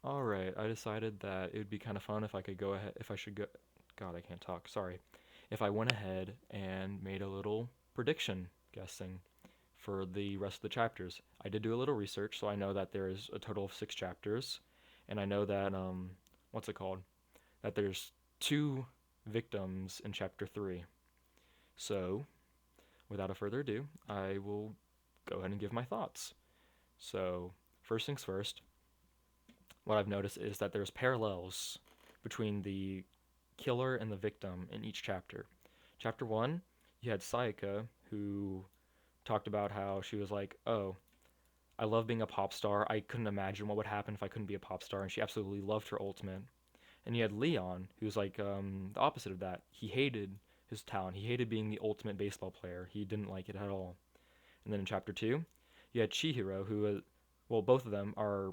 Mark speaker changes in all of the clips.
Speaker 1: Alright, I decided that it would be kind of fun if I could go ahead, if I should go, God, I can't talk, sorry. If I went ahead and made a little prediction guessing for the rest of the chapters. I did do a little research, so I know that there is a total of 6 chapters, and I know that, what's it called? That there's 2 victims in chapter 3. So, without a further ado, I will go ahead and give my thoughts. So, first things first, what I've noticed is that there's parallels between the killer and the victim in each chapter. Chapter 1, you had Sayaka, who talked about how she was like, oh, I love being a pop star. I couldn't imagine what would happen if I couldn't be a pop star, and she absolutely loved her ultimate. And you had Leon, who's like the opposite of that. He hated his talent. He hated being the ultimate baseball player. He didn't like it at all. And then in chapter 2, you had Chihiro, who, well, both of them are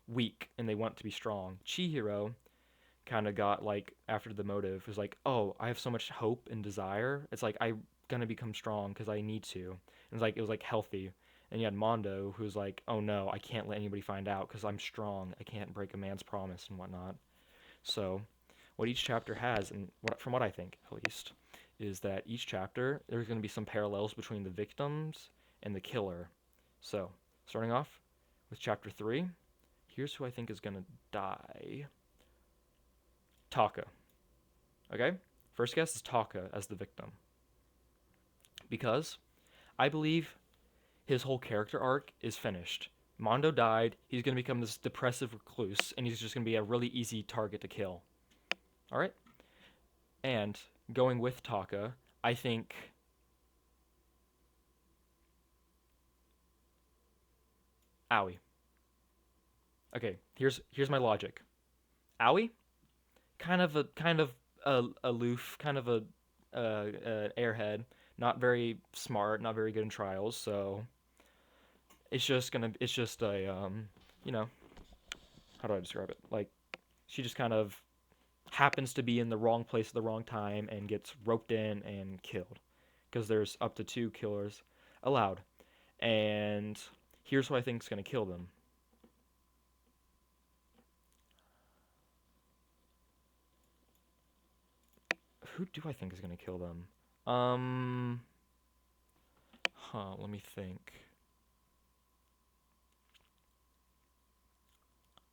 Speaker 1: weak and they want to be strong. Chihiro kind of got like after the motive was like, oh, I have so much hope and desire. It's like I'm gonna become strong because I need to. And it was like healthy. And you had Mondo, who's like, oh no, I can't let anybody find out because I'm strong. I can't break a man's promise and whatnot. So, what each chapter has, and from what I think at least, is that each chapter there's going to be some parallels between the victims and the killer. So, starting off with chapter 3, here's who I think is going to die. Taka. Okay? First guess is Taka as the victim. Because I believe his whole character arc is finished. Mondo died, he's going to become this depressive recluse, and he's just going to be a really easy target to kill. Alright? And going with Taka, I think Aoi. Okay, here's my logic. Aoi, kind of aloof, kind of a airhead, not very smart, not very good in trials. So it's just a you know, how do I describe it? Like she just kind of happens to be in the wrong place at the wrong time and gets roped in and killed because there's up to 2 killers allowed. And here's who I think is gonna kill them. Who do I think is gonna kill them? Let me think.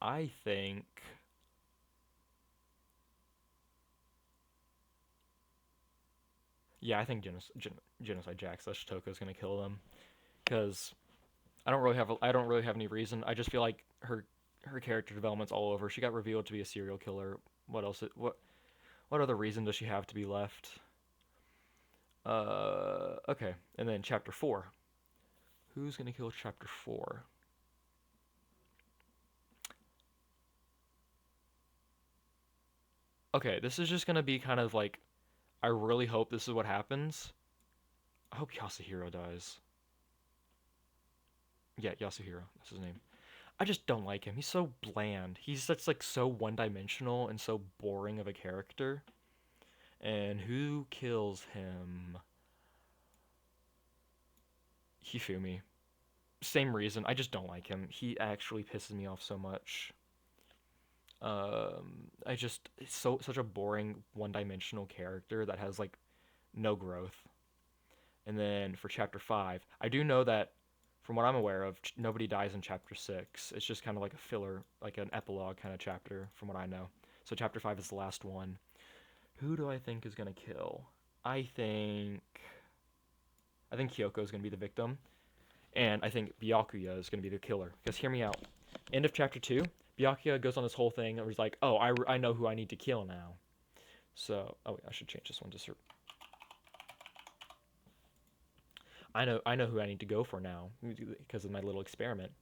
Speaker 1: I think. Yeah, I think Genocide Jax Toka is gonna kill them because I don't really have any reason. I just feel like her character development's all over. She got revealed to be a serial killer. What else? What other reason does she have to be left? Okay, and then chapter 4. Who's gonna kill chapter 4? Okay, this is just gonna be kind of like I really hope this is what happens. I hope Yasuhiro dies. Yeah, Yasuhiro. That's his name. I just don't like him. He's so bland. He's such like so one-dimensional and so boring of a character. And who kills him? Hifumi. Same reason. I just don't like him. He actually pisses me off so much. I just it's such a boring one-dimensional character that has like no growth. And then for chapter 5, I do know that from what I'm aware of, nobody dies in chapter 6. It's just kind of like a filler, like an epilogue kind of chapter, from what I know. So chapter 5 is the last one. Who do I think is gonna kill? I think I think Kyoko is gonna be the victim, and I think Byakuya is gonna be the killer. Because hear me out. End of chapter 2, Byakuya goes on this whole thing where he's like, "Oh, I know who I need to kill now." So, oh, wait, I should change this one to I know who I need to go for now because of my little experiment.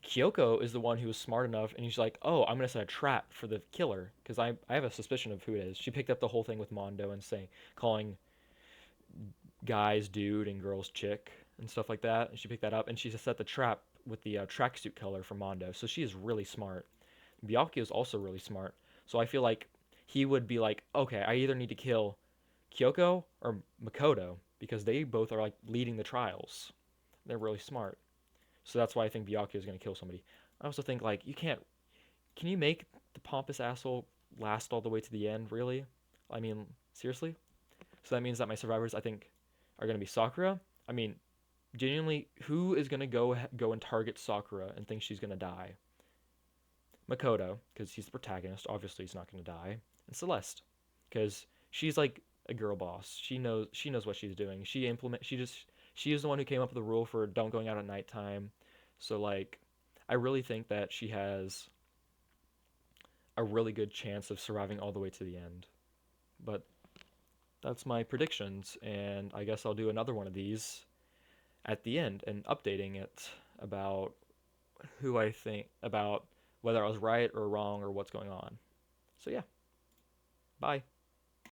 Speaker 1: Kyoko is the one who was smart enough, and he's like, "Oh, I'm gonna set a trap for the killer because I have a suspicion of who it is." She picked up the whole thing with Mondo and saying calling guys dude and girls chick and stuff like that. And she picked that up and she set the trap with the tracksuit color for Mondo. So she is really smart. Byakuya is also really smart. So I feel like he would be like, okay, I either need to kill Kyoko or Makoto because they both are like leading the trials. They're really smart. So that's why I think Byakuya is going to kill somebody. I also think like you can you make the pompous asshole last all the way to the end? Really? I mean, seriously? So that means that my survivors, I think, are gonna be Sakura. I mean, genuinely, who is gonna go and target Sakura and think she's gonna die? Makoto, because he's the protagonist. Obviously, he's not gonna die. And Celeste, because she's like a girl boss. She knows what she's doing. She is the one who came up with the rule for don't going out at nighttime. So like, I really think that she has a really good chance of surviving all the way to the end. But that's my predictions, and I guess I'll do another one of these at the end and updating it about who I think about whether I was right or wrong or what's going on. So yeah, bye.